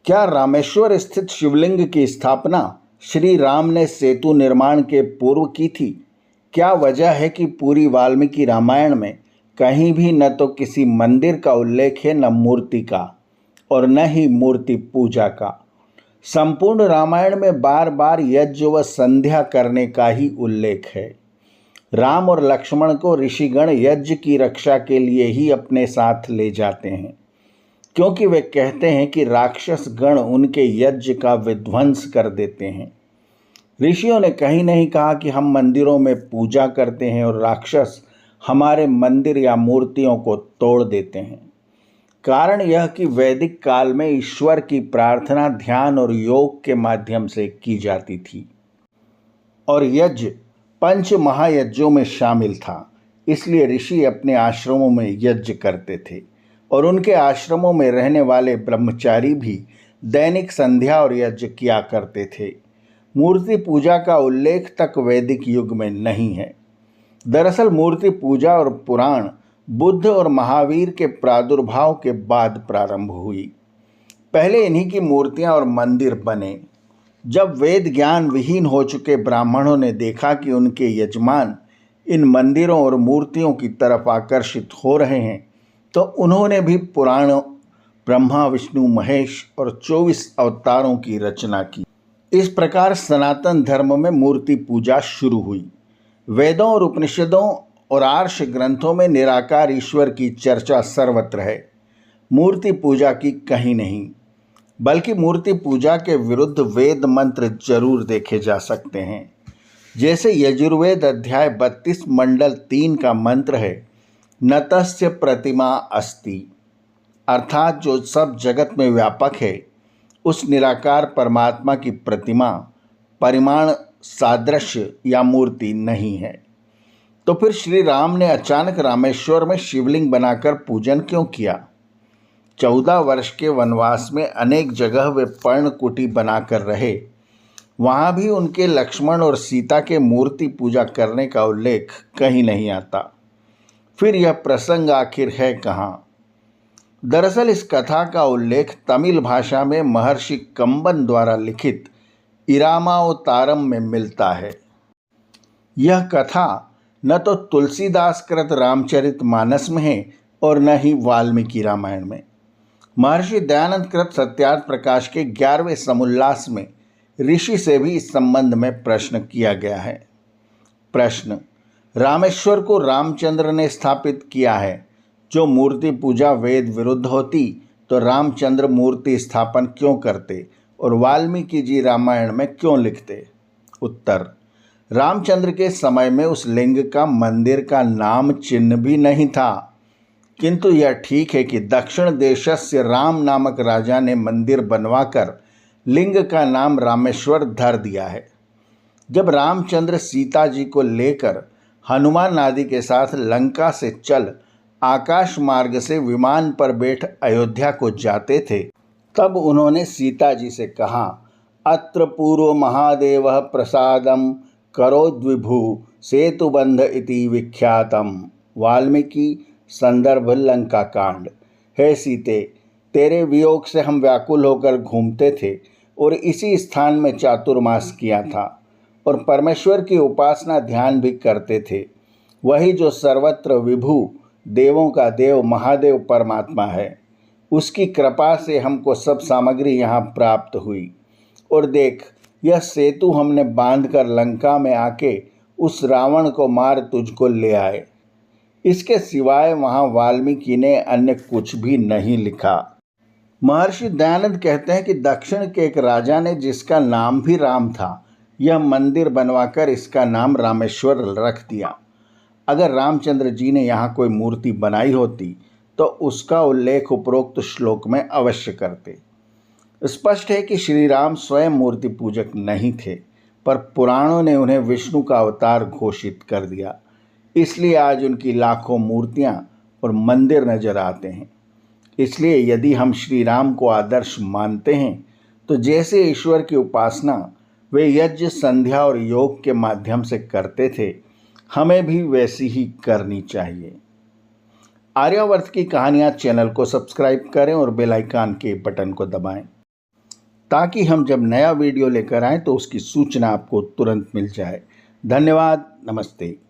क्या रामेश्वर स्थित शिवलिंग की स्थापना श्री राम ने सेतु निर्माण के पूर्व की थी? क्या वजह है कि पूरी वाल्मीकि रामायण में कहीं भी न तो किसी मंदिर का उल्लेख है, न मूर्ति का, और न ही मूर्ति पूजा का? संपूर्ण रामायण में बार बार यज्ञ व संध्या करने का ही उल्लेख है। राम और लक्ष्मण को ऋषिगण यज्ञ की रक्षा के लिए ही अपने साथ ले जाते हैं, क्योंकि वे कहते हैं कि राक्षस गण उनके यज्ञ का विध्वंस कर देते हैं। ऋषियों ने कहीं नहीं कहा कि हम मंदिरों में पूजा करते हैं और राक्षस हमारे मंदिर या मूर्तियों को तोड़ देते हैं। कारण यह कि वैदिक काल में ईश्वर की प्रार्थना ध्यान और योग के माध्यम से की जाती थी, और यज्ञ पंच महायज्ञों में शामिल था। इसलिए ऋषि अपने आश्रमों में यज्ञ करते थे, और उनके आश्रमों में रहने वाले ब्रह्मचारी भी दैनिक संध्या और यज्ञ किया करते थे। मूर्ति पूजा का उल्लेख तक वैदिक युग में नहीं है। दरअसल मूर्ति पूजा और पुराण बुद्ध और महावीर के प्रादुर्भाव के बाद प्रारंभ हुई। पहले इन्हीं की मूर्तियां और मंदिर बने। जब वेद ज्ञान विहीन हो चुके ब्राह्मणों ने देखा कि उनके यजमान इन मंदिरों और मूर्तियों की तरफ आकर्षित हो रहे हैं, तो उन्होंने भी पुराण ब्रह्मा विष्णु महेश और 24 अवतारों की रचना की। इस प्रकार सनातन धर्म में मूर्ति पूजा शुरू हुई। वेदों और उपनिषदों और आर्ष ग्रंथों में निराकार ईश्वर की चर्चा सर्वत्र है, मूर्ति पूजा की कहीं नहीं। बल्कि मूर्ति पूजा के विरुद्ध वेद मंत्र जरूर देखे जा सकते हैं। जैसे यजुर्वेद अध्याय 32 मंडल 3 का मंत्र है, न तस्य प्रतिमा अस्ति, अर्थात जो सब जगत में व्यापक है उस निराकार परमात्मा की प्रतिमा, परिमाण, सादृश्य या मूर्ति नहीं है। तो फिर श्री राम ने अचानक रामेश्वर में शिवलिंग बनाकर पूजन क्यों किया? 14 वर्ष के वनवास में अनेक जगह वे पर्णकुटी बनाकर रहे। वहाँ भी उनके लक्ष्मण और सीता के मूर्ति पूजा करने का उल्लेख कहीं नहीं आता। फिर यह प्रसंग आखिर है कहाँ? दरअसल इस कथा का उल्लेख तमिल भाषा में महर्षि कंबन द्वारा लिखित इरामावतारम में मिलता है। यह कथा न तो तुलसीदास कृत रामचरितमानस में है और न ही वाल्मीकि रामायण में। महर्षि दयानंद कृत सत्यार्थ प्रकाश के 11वें समुल्लास में ऋषि से भी इस संबंध में प्रश्न किया गया है। प्रश्न: रामेश्वर को रामचंद्र ने स्थापित किया है। जो मूर्ति पूजा वेद विरुद्ध होती तो रामचंद्र मूर्ति स्थापन क्यों करते और वाल्मीकि जी रामायण में क्यों लिखते? उत्तर: रामचंद्र के समय में उस लिंग का मंदिर का नाम चिन्ह भी नहीं था, किंतु यह ठीक है कि दक्षिण देशस्य राम नामक राजा ने मंदिर बनवाकर लिंग का नाम रामेश्वर धर दिया है। जब रामचंद्र सीता जी को लेकर हनुमान आदि के साथ लंका से चल आकाश मार्ग से विमान पर बैठ अयोध्या को जाते थे, तब उन्होंने सीता जी से कहा, अत्र पूर्व महादेव प्रसादम करोद्विभु सेतुबंध इति विख्यातम। वाल्मीकि संदर्भ लंका कांड। हे सीते, तेरे वियोग से हम व्याकुल होकर घूमते थे और इसी स्थान में चातुर्मास किया था और परमेश्वर की उपासना ध्यान भी करते थे। वही जो सर्वत्र विभु देवों का देव महादेव परमात्मा है। उसकी कृपा से हमको सब सामग्री यहाँ प्राप्त हुई। और देख, यह सेतु हमने बांधकर लंका में आके उस रावण को मार तुझको ले आए। इसके सिवाय वहाँ वाल्मीकि ने अन्य कुछ भी नहीं लिखा। महर्षि दयानंद कहते हैं कि दक्षिण के एक राजा ने, जिसका नाम भी राम था, यह मंदिर बनवाकर इसका नाम रामेश्वर रख दिया। अगर रामचंद्र जी ने यहाँ कोई मूर्ति बनाई होती तो उसका उल्लेख उपरोक्त श्लोक में अवश्य करते। स्पष्ट है कि श्री राम स्वयं मूर्ति पूजक नहीं थे, पर पुराणों ने उन्हें विष्णु का अवतार घोषित कर दिया। इसलिए आज उनकी लाखों मूर्तियाँ और मंदिर नजर आते हैं। इसलिए यदि हम श्री राम को आदर्श मानते हैं तो जैसे ईश्वर की उपासना वे यज्ञ संध्या और योग के माध्यम से करते थे, हमें भी वैसी ही करनी चाहिए। आर्यावर्त की कहानियाँ चैनल को सब्सक्राइब करें और बेल आइकन के बटन को दबाएं। ताकि हम जब नया वीडियो लेकर आएँ तो उसकी सूचना आपको तुरंत मिल जाए। धन्यवाद। नमस्ते।